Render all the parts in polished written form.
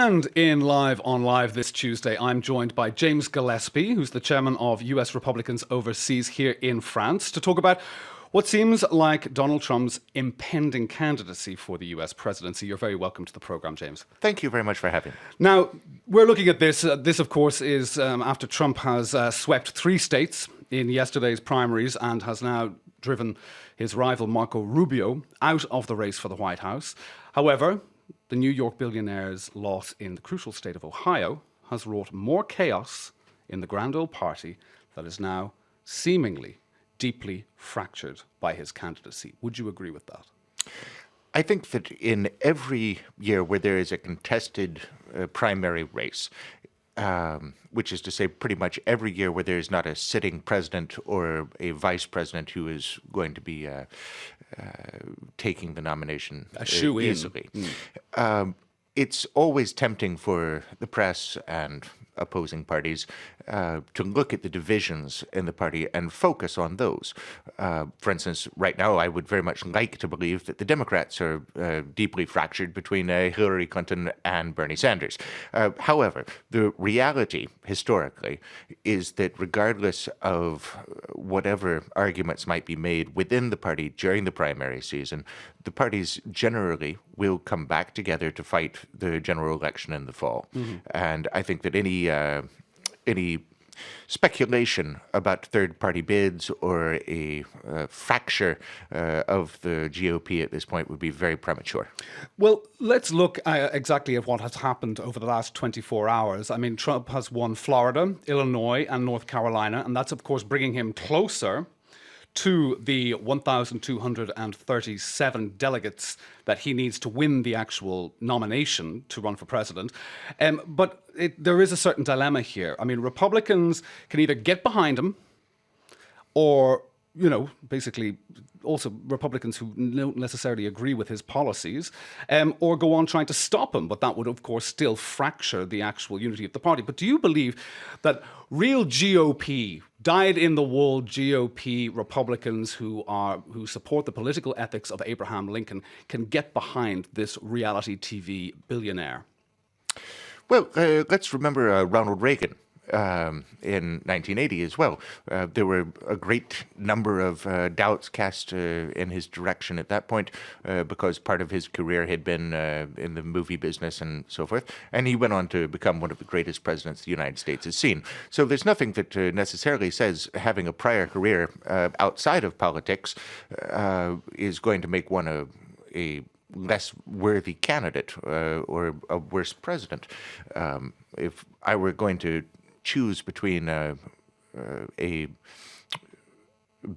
And in Live on Live this Tuesday, I'm joined by James Gillespie, who's the chairman of US Republicans Overseas here in France, to talk about what seems like Donald Trump's impending candidacy for the US presidency. You're very welcome to the program, James. Thank you very much for having me. Now, we're looking at this. This, of course, is after Trump has swept 3 states in yesterday's primaries and has now driven his rival Marco Rubio out of the race for the White House. However, the New York billionaire's loss in the crucial state of Ohio has wrought more chaos in the grand old party that is now seemingly deeply fractured by his candidacy. Would you agree with that? I think that in every year where there is a contested primary race, which is to say pretty much every year where there is not a sitting president or a vice president who is going to be taking the nomination easily. It's always tempting for the press and opposing parties to look at the divisions in the party and focus on those. For instance, right now, I would very much like to believe that the Democrats are deeply fractured between Hillary Clinton and Bernie Sanders. However, the reality, historically, is that regardless of whatever arguments might be made within the party during the primary season, the parties generally will come back together to fight the general election in the fall. And I think that any speculation about third-party bids or a fracture of the GOP at this point would be very premature. Well, let's look exactly at what has happened over the last 24 hours. I mean, Trump has won Florida, Illinois, and North Carolina, and that's, of course, bringing him closer to the 1,237 delegates that he needs to win the actual nomination to run for president. But there is a certain dilemma here. I mean, Republicans can either get behind him or, basically also Republicans who don't necessarily agree with his policies, or go on trying to stop him. But that would, of course, still fracture the actual unity of the party. But do you believe that real GOP, dyed-in-the-wool GOP Republicans who support the political ethics of Abraham Lincoln can get behind this reality TV billionaire? Well, let's remember Ronald Reagan. In 1980 as well. There were a great number of doubts cast in his direction at that point because part of his career had been in the movie business and so forth. And he went on to become one of the greatest presidents the United States has seen. So there's nothing that necessarily says having a prior career outside of politics is going to make one a less worthy candidate or a worse president. If I were going to choose between a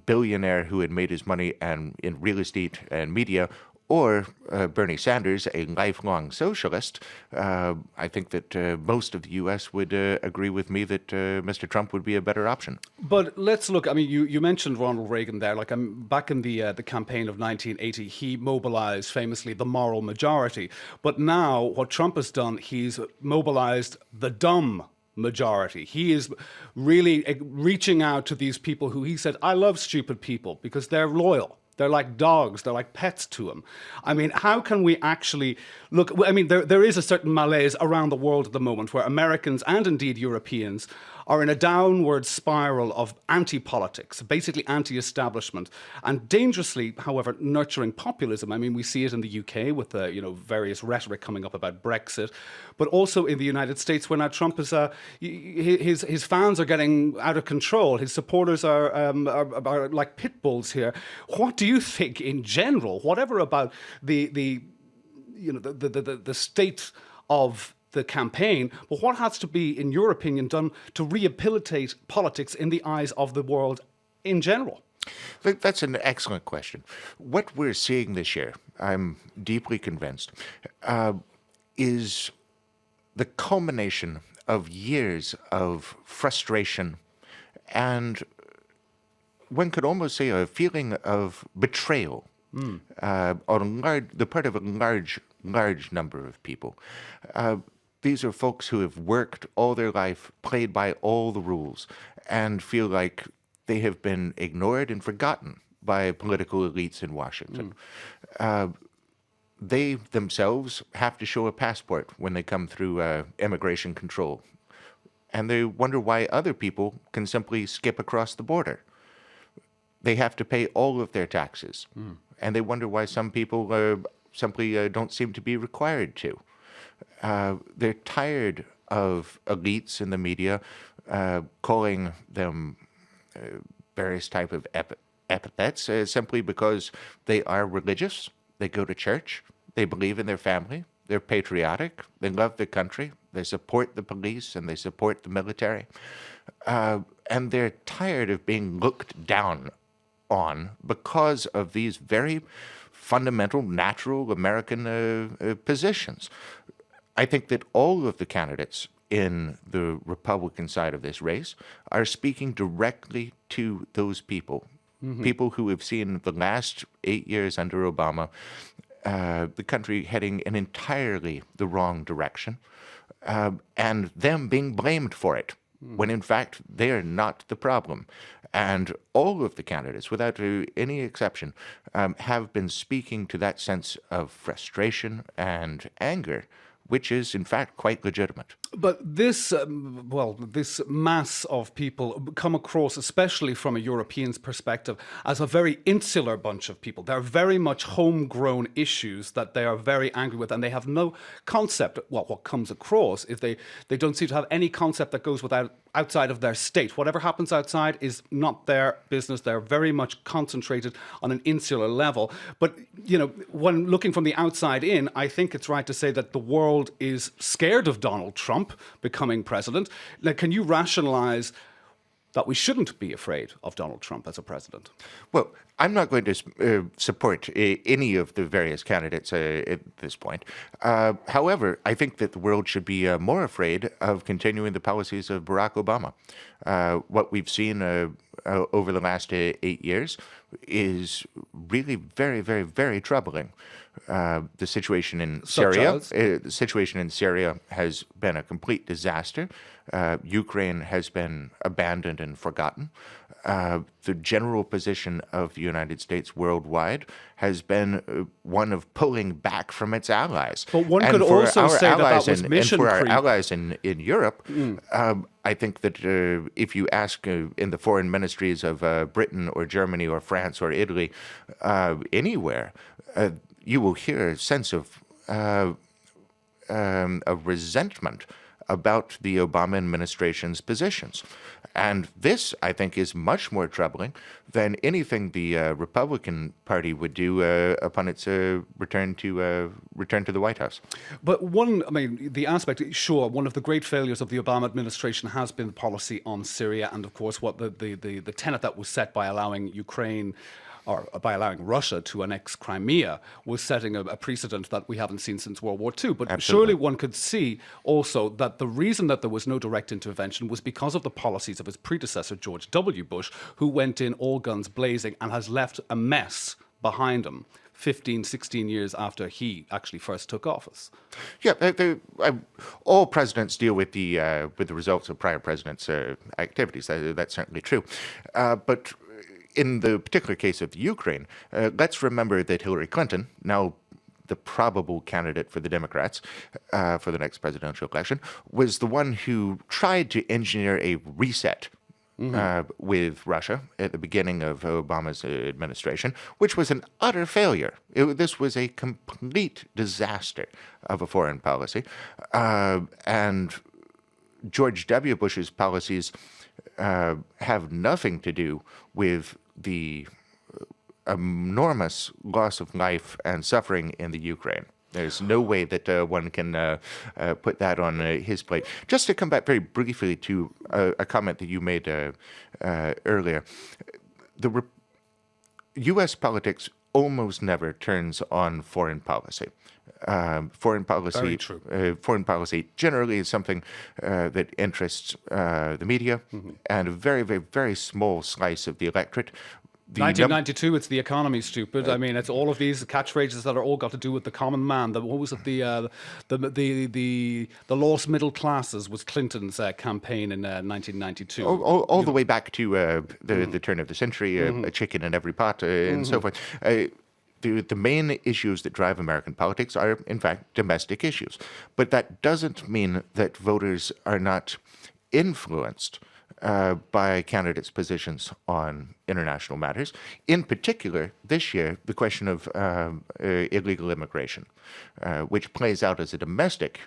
billionaire who had made his money in real estate and media or Bernie Sanders, a lifelong socialist, I think that most of the U.S. would agree with me that Mr. Trump would be a better option. But let's look, I mean, you mentioned Ronald Reagan there. Like, back in the campaign of 1980, he mobilized famously the moral majority. But now what Trump has done, he's mobilized the dumb majority. He is really reaching out to these people who he said, I love stupid people because they're loyal. They're like dogs. They're like pets to him. I mean, how can we actually look? I mean, there is a certain malaise around the world at the moment where Americans and indeed Europeans are in a downward spiral of anti-politics, basically anti-establishment, and dangerously, however, nurturing populism. I mean, we see it in the UK with various rhetoric coming up about Brexit, but also in the United States where now Trump is his fans are getting out of control. His supporters are like pit bulls here. What do you think in general, whatever about the state of the campaign, but what has to be, in your opinion, done to rehabilitate politics in the eyes of the world in general? That's an excellent question. What we're seeing this year, I'm deeply convinced, is the culmination of years of frustration and one could almost say a feeling of betrayal on the part of a large number of people. These are folks who have worked all their life, played by all the rules, and feel like they have been ignored and forgotten by political elites in Washington. they themselves have to show a passport when they come through immigration control. And they wonder why other people can simply skip across the border. They have to pay all of their taxes. And they wonder why some people simply don't seem to be required to. They're tired of elites in the media calling them various type of epithets simply because they are religious, they go to church, they believe in their family, they're patriotic, they love their country, they support the police and they support the military. And they're tired of being looked down on because of these very fundamental, natural American positions. I think that all of the candidates in the Republican side of this race are speaking directly to those people, people who have seen the last 8 years under Obama, the country heading in entirely the wrong direction, and them being blamed for it, when in fact they are not the problem. And all of the candidates, without any exception, have been speaking to that sense of frustration and anger, which is in fact quite legitimate. But this, this mass of people come across, especially from a European's perspective, as a very insular bunch of people. They're very much homegrown issues that they are very angry with, and they have no concept. Well, what comes across is they don't seem to have any concept that goes outside of their state. Whatever happens outside is not their business. They're very much concentrated on an insular level. But, when looking from the outside in, I think it's right to say that the world is scared of Donald Trump becoming president. Now, can you rationalize that we shouldn't be afraid of Donald Trump as a president? Well, I'm not going to support any of the various candidates at this point. However, I think that the world should be more afraid of continuing the policies of Barack Obama. What we've seen over the last 8 years is really very, very, very troubling. The situation in Syria has been a complete disaster. Ukraine has been abandoned and forgotten. The general position of the United States worldwide has been one of pulling back from its allies. But one could also say that was mission creep. And for our allies in Europe, I think that if you ask in the foreign ministries of Britain or Germany or France or Italy, anywhere, you will hear a sense of resentment about the Obama administration's positions. And this, I think, is much more troubling than anything the Republican Party would do upon its return to the White House. But the aspect, sure, one of the great failures of the Obama administration has been the policy on Syria, and of course what the tenet that was set by allowing Ukraine, or by allowing Russia to annex Crimea, was setting a precedent that we haven't seen since World War II. But Surely one could see also that the reason that there was no direct intervention was because of the policies of his predecessor, George W. Bush, who went in all guns blazing and has left a mess behind him 15, 16 years after he actually first took office. Yeah, all presidents deal with the results of prior presidents' activities. That's certainly true. But in the particular case of the Ukraine, let's remember that Hillary Clinton, now the probable candidate for the Democrats for the next presidential election, was the one who tried to engineer a reset with Russia at the beginning of Obama's administration, which was an utter failure. This was a complete disaster of a foreign policy. And George W. Bush's policies have nothing to do with the enormous loss of life and suffering in the Ukraine. There's no way that one can put that on his plate. Just to come back very briefly to a comment that you made earlier, the U.S. politics almost never turns on foreign policy. Foreign policy generally is something that interests the media and a very, very, very small slice of the electorate. 1992, it's the economy, stupid. I mean, it's all of these catchphrases that are all got to do with the common man. What was it? The lost middle classes was Clinton's campaign in 1992. All the way back to the turn of the century, a chicken in every pot, and so forth. the main issues that drive American politics are, in fact, domestic issues. But that doesn't mean that voters are not influenced by candidates' positions on international matters. In particular, this year, the question of illegal immigration, which plays out as a domestic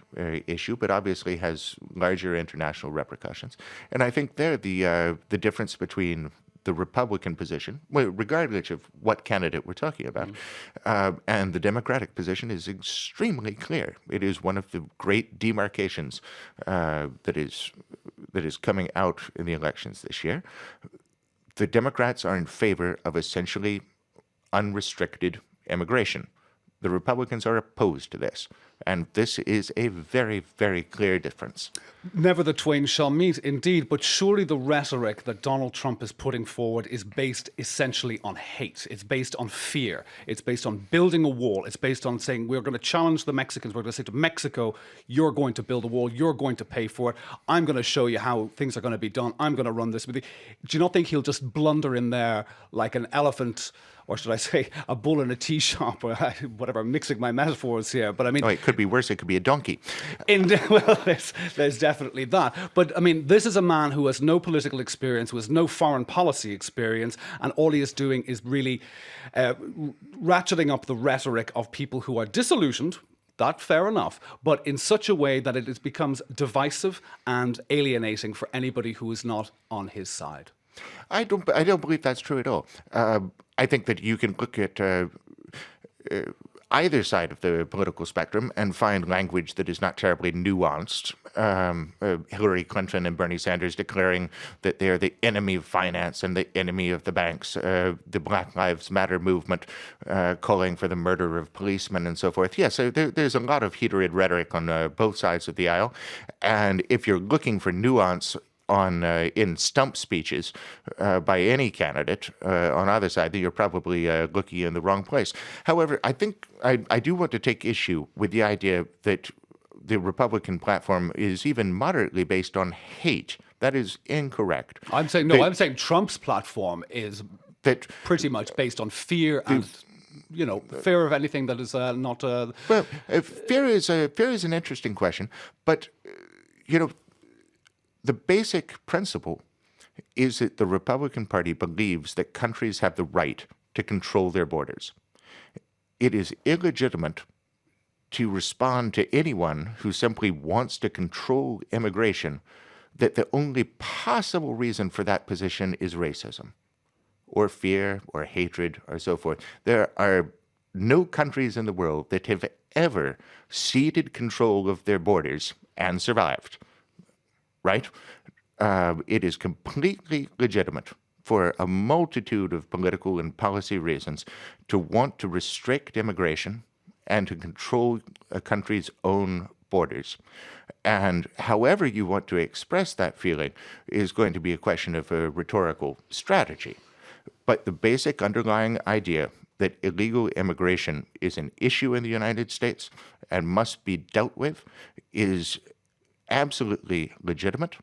issue, but obviously has larger international repercussions. And I think there the difference between the Republican position, well, regardless of what candidate we're talking about, and the Democratic position is extremely clear. It is one of the great demarcations that is coming out in the elections this year. The Democrats are in favor of essentially unrestricted immigration. The Republicans are opposed to this. And this is a very, very clear difference. Never the twain shall meet, indeed. But surely the rhetoric that Donald Trump is putting forward is based essentially on hate. It's based on fear. It's based on building a wall. It's based on saying we're going to challenge the Mexicans. We're going to say to Mexico, you're going to build a wall. You're going to pay for it. I'm going to show you how things are going to be done. I'm going to run this with you. Do you not think he'll just blunder in there like an elephant, or should I say a bull in a tea shop, or whatever, I'm mixing my metaphors here. But I mean... Oh, it could be worse. It could be a donkey. Well, there's definitely that. But I mean, this is a man who has no political experience, who has no foreign policy experience, and all he is doing is really ratcheting up the rhetoric of people who are disillusioned. That's fair enough, but in such a way that it becomes divisive and alienating for anybody who is not on his side. I don't believe that's true at all. I think that you can look at either side of the political spectrum and find language that is not terribly nuanced. Hillary Clinton and Bernie Sanders declaring that they're the enemy of finance and the enemy of the banks. The Black Lives Matter movement calling for the murder of policemen and so forth. Yeah, so there's a lot of heated rhetoric on both sides of the aisle. And if you're looking for nuance in stump speeches by any candidate on either side, that you're probably looking in the wrong place. However, I think I do want to take issue with the idea that the Republican platform is even moderately based on hate. That is incorrect. I'm saying Trump's platform is pretty much based on fear and fear of anything that is not. Well, fear is an interesting question, but the basic principle is that the Republican Party believes that countries have the right to control their borders. It is illegitimate to respond to anyone who simply wants to control immigration that the only possible reason for that position is racism or fear or hatred or so forth. There are no countries in the world that have ever ceded control of their borders and survived. Right? It is completely legitimate for a multitude of political and policy reasons to want to restrict immigration and to control a country's own borders. And however you want to express that feeling is going to be a question of a rhetorical strategy. But the basic underlying idea that illegal immigration is an issue in the United States and must be dealt with is absolutely legitimate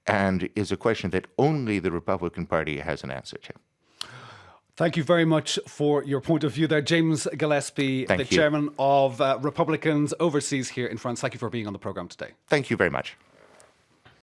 and is a question that only the Republican Party has an answer to. Thank you very much for your point of view there. James Gillespie, the chairman of Republicans overseas here in France. Thank you for being on the program today. Thank you very much.